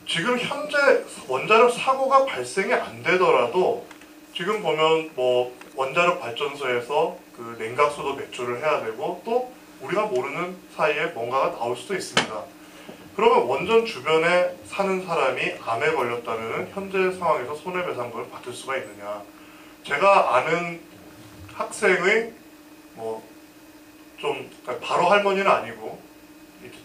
지금 현재 원자력 사고가 발생이 안 되더라도 지금 보면 뭐 원자력 발전소에서 그 냉각수도 배출을 해야 되고 또 우리가 모르는 사이에 뭔가가 나올 수도 있습니다. 그러면 원전 주변에 사는 사람이 암에 걸렸다면 현재 상황에서 손해배상금을 받을 수가 있느냐. 제가 아는 학생의 뭐 좀 바로 할머니는 아니고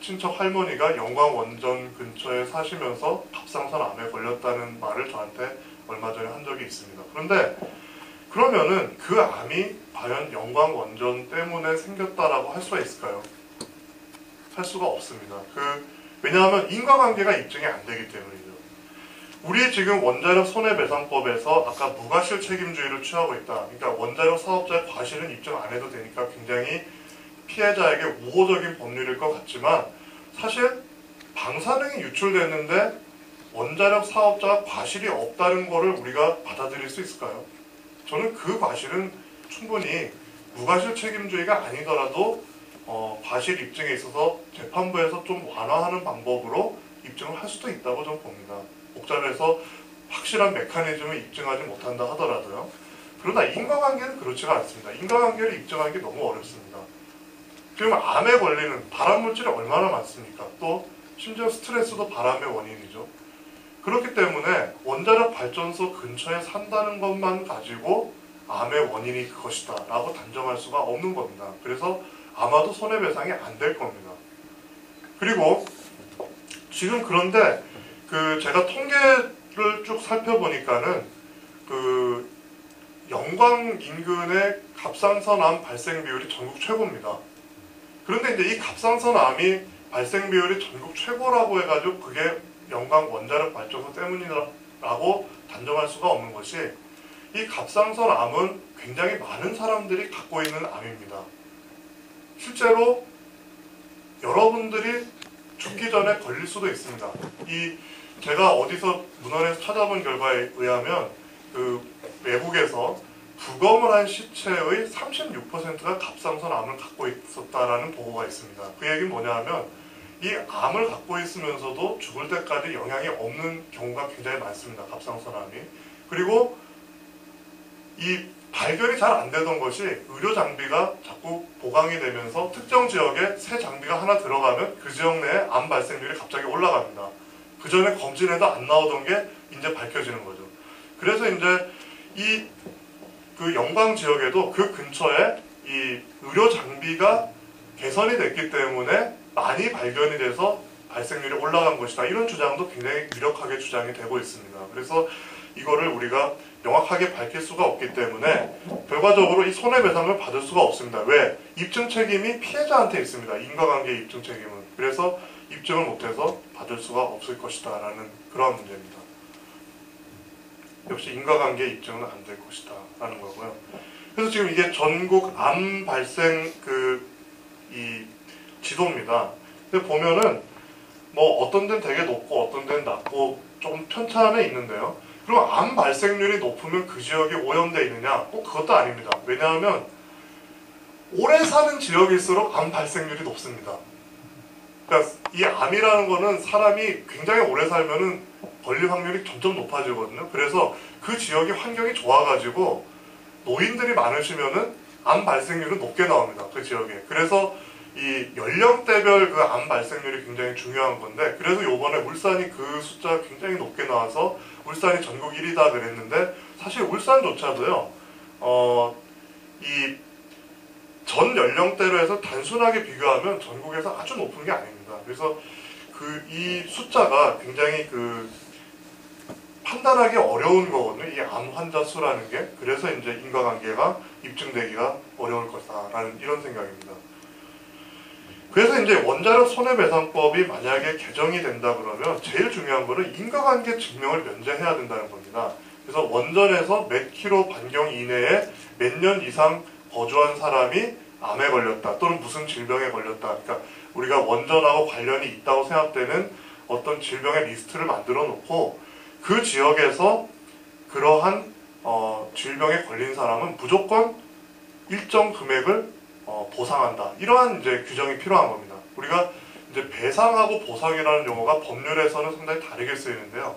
친척 할머니가 영광 원전 근처에 사시면서 갑상선 암에 걸렸다는 말을 저한테 얼마 전에 한 적이 있습니다. 그런데 그러면은 그 암이 과연 영광 원전 때문에 생겼다라고 할 수가 있을까요? 할 수가 없습니다. 왜냐하면 인과관계가 입증이 안 되기 때문이죠. 우리 지금 원자력 손해배상법에서 아까 무과실 책임주의를 취하고 있다. 그러니까 원자력 사업자의 과실은 입증 안 해도 되니까 굉장히 피해자에게 우호적인 법률일 것 같지만 사실 방사능이 유출됐는데 원자력 사업자가 과실이 없다는 것을 우리가 받아들일 수 있을까요? 저는 그 과실은 충분히 무과실 책임주의가 아니더라도 과실 입증에 있어서 재판부에서 좀 완화하는 방법으로 입증을 할 수도 있다고 저는 봅니다. 복잡해서 확실한 메커니즘을 입증하지 못한다 하더라도요. 그러나 인과관계는 그렇지가 않습니다. 인과관계를 입증하기 너무 어렵습니다. 지금 암에 걸리는 발암물질이 얼마나 많습니까? 또 심지어 스트레스도 바람의 원인이죠. 그렇기 때문에 원자력 발전소 근처에 산다는 것만 가지고 암의 원인이 그것이다 라고 단정할 수가 없는 겁니다. 그래서 아마도 손해배상이 안 될 겁니다. 그리고 지금 그런데 제가 통계를 쭉 살펴보니까는 영광 인근의 갑상선암 발생 비율이 전국 최고입니다. 그런데 이제 이 갑상선암이 발생 비율이 전국 최고라고 해가지고 그게 영광 원자력 발전소 때문이라고 단정할 수가 없는 것이 이 갑상선암은 굉장히 많은 사람들이 갖고 있는 암입니다. 실제로 여러분들이 죽기 전에 걸릴 수도 있습니다. 제가 어디서 문헌에서 찾아본 결과에 의하면 외국에서 부검을 한 시체의 36%가 갑상선암을 갖고 있었다라는 보고가 있습니다. 그 얘기는 뭐냐 하면 이 암을 갖고 있으면서도 죽을 때까지 영향이 없는 경우가 굉장히 많습니다. 갑상선암이. 그리고 이 발견이 잘 안 되던 것이 의료 장비가 자꾸 보강이 되면서 특정 지역에 새 장비가 하나 들어가면 그 지역 내에 암 발생률이 갑자기 올라갑니다. 그 전에 검진해도 안 나오던 게 이제 밝혀지는 거죠. 그래서 이제 그 영광 지역에도 그 근처에 이 의료 장비가 개선이 됐기 때문에 많이 발견이 돼서 발생률이 올라간 것이다. 이런 주장도 굉장히 유력하게 주장이 되고 있습니다. 그래서 이거를 우리가 명확하게 밝힐 수가 없기 때문에 결과적으로 이 손해배상을 받을 수가 없습니다. 왜? 입증 책임이 피해자한테 있습니다. 인과관계 입증 책임은. 그래서 입증을 못해서 받을 수가 없을 것이다 라는 그러한 문제입니다. 역시 인과관계 입증은 안 될 것이다 라는 거고요. 그래서 지금 이게 전국 암 발생 이 지도입니다. 근데 보면은 뭐 어떤 데는 되게 높고 어떤 데는 낮고 조금 편차는 있는데요. 그럼 암 발생률이 높으면 그 지역이 오염되어 있느냐? 꼭 그것도 아닙니다. 왜냐하면 오래 사는 지역일수록 암 발생률이 높습니다. 그러니까 이 암이라는 거는 사람이 굉장히 오래 살면은 걸릴 확률이 점점 높아지거든요. 그래서 그 지역의 환경이 좋아가지고 노인들이 많으시면은 암 발생률은 높게 나옵니다. 그 지역에. 그래서 이 연령대별 그 암 발생률이 굉장히 중요한 건데, 그래서 요번에 울산이 그 숫자가 굉장히 높게 나와서 울산이 전국 1위다 그랬는데, 사실 울산조차도요, 이 전 연령대로 해서 단순하게 비교하면 전국에서 아주 높은 게 아닙니다. 그래서 이 숫자가 굉장히 판단하기 어려운 거거든요. 이 암 환자 수라는 게. 그래서 이제 인과관계가 입증되기가 어려울 것이다라는 이런 생각입니다. 그래서 이제 원자력 손해배상법이 만약에 개정이 된다 그러면 제일 중요한 거는 인과관계 증명을 면제해야 된다는 겁니다. 그래서 원전에서 몇 킬로 반경 이내에 몇 년 이상 거주한 사람이 암에 걸렸다 또는 무슨 질병에 걸렸다. 그러니까 우리가 원전하고 관련이 있다고 생각되는 어떤 질병의 리스트를 만들어 놓고 그 지역에서 그러한 질병에 걸린 사람은 무조건 일정 금액을 보상한다. 이러한 이제 규정이 필요한 겁니다. 우리가 이제 배상하고 보상이라는 용어가 법률에서는 상당히 다르게 쓰이는데요.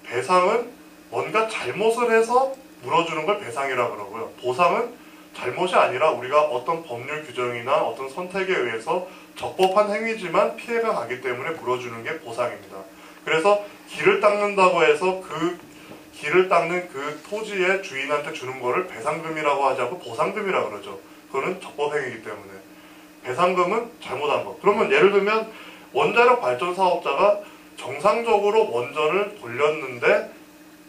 배상은 뭔가 잘못을 해서 물어주는 걸 배상이라고 그러고요. 보상은 잘못이 아니라 우리가 어떤 법률 규정이나 어떤 선택에 의해서 적법한 행위지만 피해가 가기 때문에 물어주는 게 보상입니다. 그래서 길을 닦는다고 해서 그 길을 닦는 그 토지의 주인한테 주는 거를 배상금이라고 하지 않고 보상금이라고 그러죠. 그거는 적법행위이기 때문에. 배상금은 잘못한 거. 그러면 예를 들면 원자력 발전 사업자가 정상적으로 원전을 돌렸는데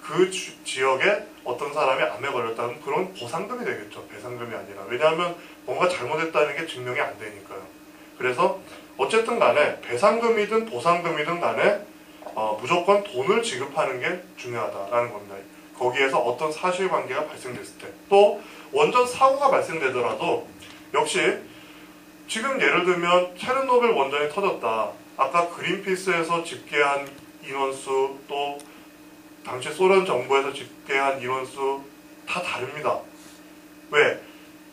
그 지역에 어떤 사람이 암에 걸렸다면 그런 보상금이 되겠죠. 배상금이 아니라. 왜냐하면 뭔가 잘못했다는 게 증명이 안 되니까요. 그래서 어쨌든 간에 배상금이든 보상금이든 간에 무조건 돈을 지급하는 게 중요하다라는 겁니다. 거기에서 어떤 사실관계가 발생됐을 때. 또 원전 사고가 발생되더라도 역시 지금 예를 들면 체르노빌 원전이 터졌다. 아까 그린피스에서 집계한 인원수 또 당시 소련 정부에서 집계한 인원수 다 다릅니다. 왜?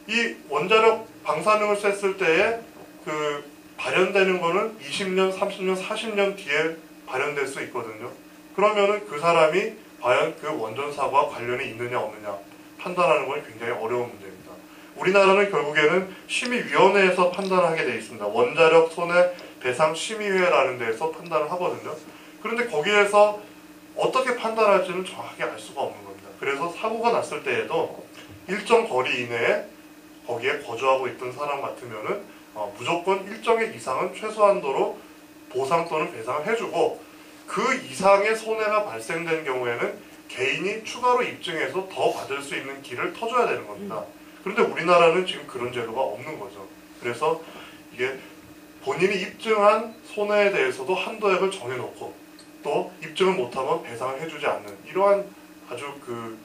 이 원자력 방사능을 쐈을 때에 그 발현되는 거는 20년, 30년, 40년 뒤에 발현될 수 있거든요. 그러면은 그 사람이 과연 그 원전 사고와 관련이 있느냐 없느냐 판단하는 건 굉장히 어려운 문제입니다. 우리나라는 결국에는 심의위원회에서 판단하게 되어 있습니다. 원자력 손해배상 심의회라는 데에서 판단을 하거든요. 그런데 거기에서 어떻게 판단할지는 정확하게 알 수가 없는 겁니다. 그래서 사고가 났을 때에도 일정 거리 이내에 거기에 거주하고 있던 사람 같으면은 무조건 일정의 이상은 최소한도로 보상 또는 배상을 해주고 그 이상의 손해가 발생된 경우에는 개인이 추가로 입증해서 더 받을 수 있는 길을 터줘야 되는 겁니다. 그런데 우리나라는 지금 그런 제도가 없는 거죠. 그래서 이게 본인이 입증한 손해에 대해서도 한도액을 정해놓고 또 입증을 못하면 배상을 해주지 않는 이러한 아주 그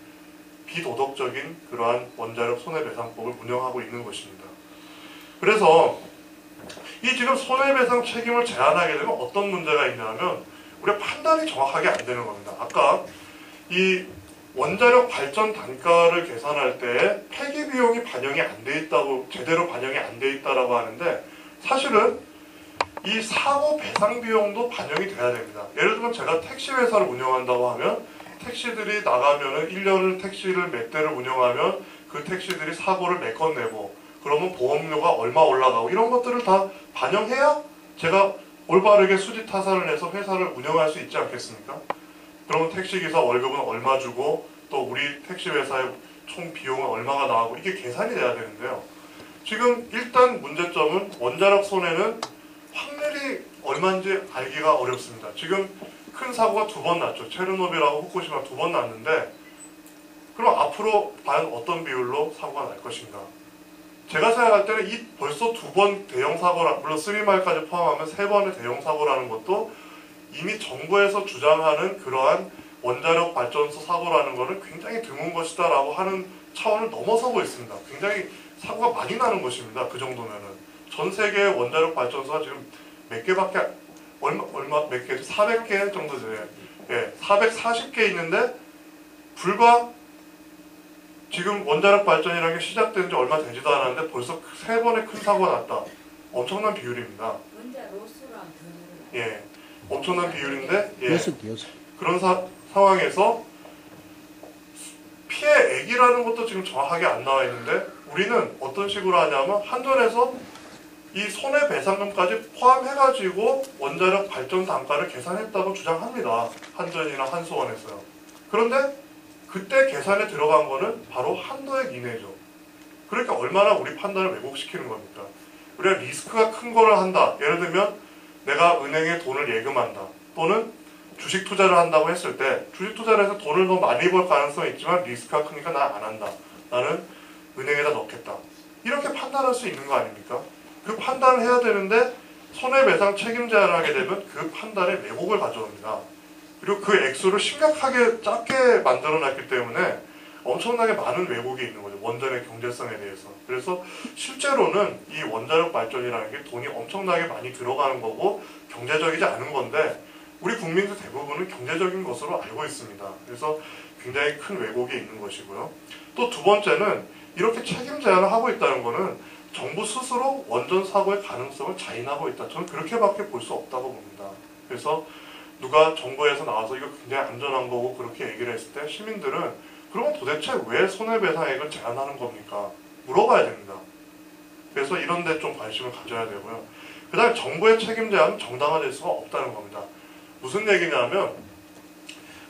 비도덕적인 그러한 원자력 손해배상법을 운영하고 있는 것입니다. 그래서 이 지금 손해배상 책임을 제한하게 되면 어떤 문제가 있냐면 우리가 판단이 정확하게 안 되는 겁니다. 아까 이 원자력 발전 단가를 계산할 때 폐기 비용이 반영이 안 돼 있다고 제대로 반영이 안 돼 있다라고 하는데 사실은 이 사고 배상 비용도 반영이 돼야 됩니다. 예를 들면 제가 택시 회사를 운영한다고 하면 택시들이 나가면은 1년을 택시를 몇 대를 운영하면 그 택시들이 사고를 몇 건 내고 그러면 보험료가 얼마 올라가고 이런 것들을 다 반영해야 제가 올바르게 수지 타산을 해서 회사를 운영할 수 있지 않겠습니까? 그러면 택시기사 월급은 얼마 주고 또 우리 택시 회사의 총 비용은 얼마가 나가고 이게 계산이 돼야 되는데요. 지금 일단 문제점은 원자력 손해는 확률이 얼마인지 알기가 어렵습니다. 지금 큰 사고가 2번 났죠. 체르노빌하고 후쿠시마 2번 났는데 그럼 앞으로 과연 어떤 비율로 사고가 날 것인가? 제가 생각할 때는 이 벌써 2번 대형 사고라, 물론 3마일까지 포함하면 3번의 대형 사고라는 것도 이미 정부에서 주장하는 그러한 원자력 발전소 사고라는 것은 굉장히 드문 것이다 라고 하는 차원을 넘어서고 있습니다. 굉장히 사고가 많이 나는 것입니다. 그 정도면은. 전 세계의 원자력 발전소가 지금 몇 개밖에, 몇 개, 400개 정도 돼요. 예, 440개 있는데, 불과 지금 원자력 발전이라는 게 시작된 지 얼마 되지도 않았는데 벌써 3번의 큰 사고가 났다. 엄청난 비율입니다. 예, 엄청난 비율인데, 예, 그런 상황에서 피해액이라는 것도 지금 정확하게 안 나와 있는데, 우리는 어떤 식으로 하냐면, 한전에서 이 손해배상금까지 포함해가지고 원자력 발전 단가를 계산했다고 주장합니다. 한전이나 한수원에서요. 그런데 그때 계산에 들어간 거는 바로 한도액 이내죠. 그러니까 얼마나 우리 판단을 왜곡시키는 겁니까? 우리가 리스크가 큰 거를 한다. 예를 들면 내가 은행에 돈을 예금한다. 또는 주식 투자를 한다고 했을 때 주식 투자를 해서 돈을 더 많이 벌 가능성이 있지만 리스크가 크니까 나 안 한다. 나는 은행에다 넣겠다. 이렇게 판단할 수 있는 거 아닙니까? 그 판단을 해야 되는데 손해배상 책임 제한을 하게 되면 그 판단에 왜곡을 가져옵니다. 그리고 그 액수를 심각하게 작게 만들어놨기 때문에 엄청나게 많은 왜곡이 있는 거죠. 원전의 경제성에 대해서. 그래서 실제로는 이 원자력 발전이라는 게 돈이 엄청나게 많이 들어가는 거고 경제적이지 않은 건데 우리 국민들 대부분은 경제적인 것으로 알고 있습니다. 그래서 굉장히 큰 왜곡이 있는 것이고요. 또 2번째는 이렇게 책임 제한을 하고 있다는 거는 정부 스스로 원전 사고의 가능성을 자인하고 있다. 저는 그렇게밖에 볼 수 없다고 봅니다. 그래서 누가 정부에서 나와서 이거 굉장히 안전한 거고 그렇게 얘기를 했을 때 시민들은 그러면 도대체 왜 손해배상액을 제한하는 겁니까? 물어봐야 됩니다. 그래서 이런 데 좀 관심을 가져야 되고요. 그 다음에 정부의 책임 제한은 정당화될 수가 없다는 겁니다. 무슨 얘기냐면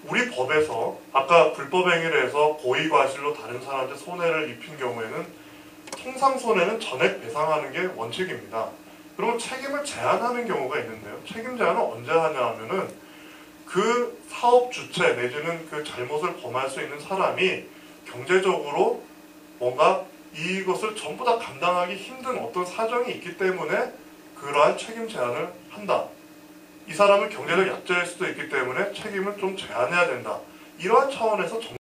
우리 법에서 아까 불법 행위를 해서 고의 과실로 다른 사람한테 손해를 입힌 경우에는 통상 손해는 전액 배상하는 게 원칙입니다. 그러면 책임을 제한하는 경우가 있는데요. 책임 제한은 언제 하냐 하면은 그 사업 주체 내지는 그 잘못을 범할 수 있는 사람이 경제적으로 뭔가 이것을 전부 다 감당하기 힘든 어떤 사정이 있기 때문에 그러한 책임 제한을 한다. 이 사람은 경제적 약자일 수도 있기 때문에 책임을 좀 제한해야 된다. 이러한 차원에서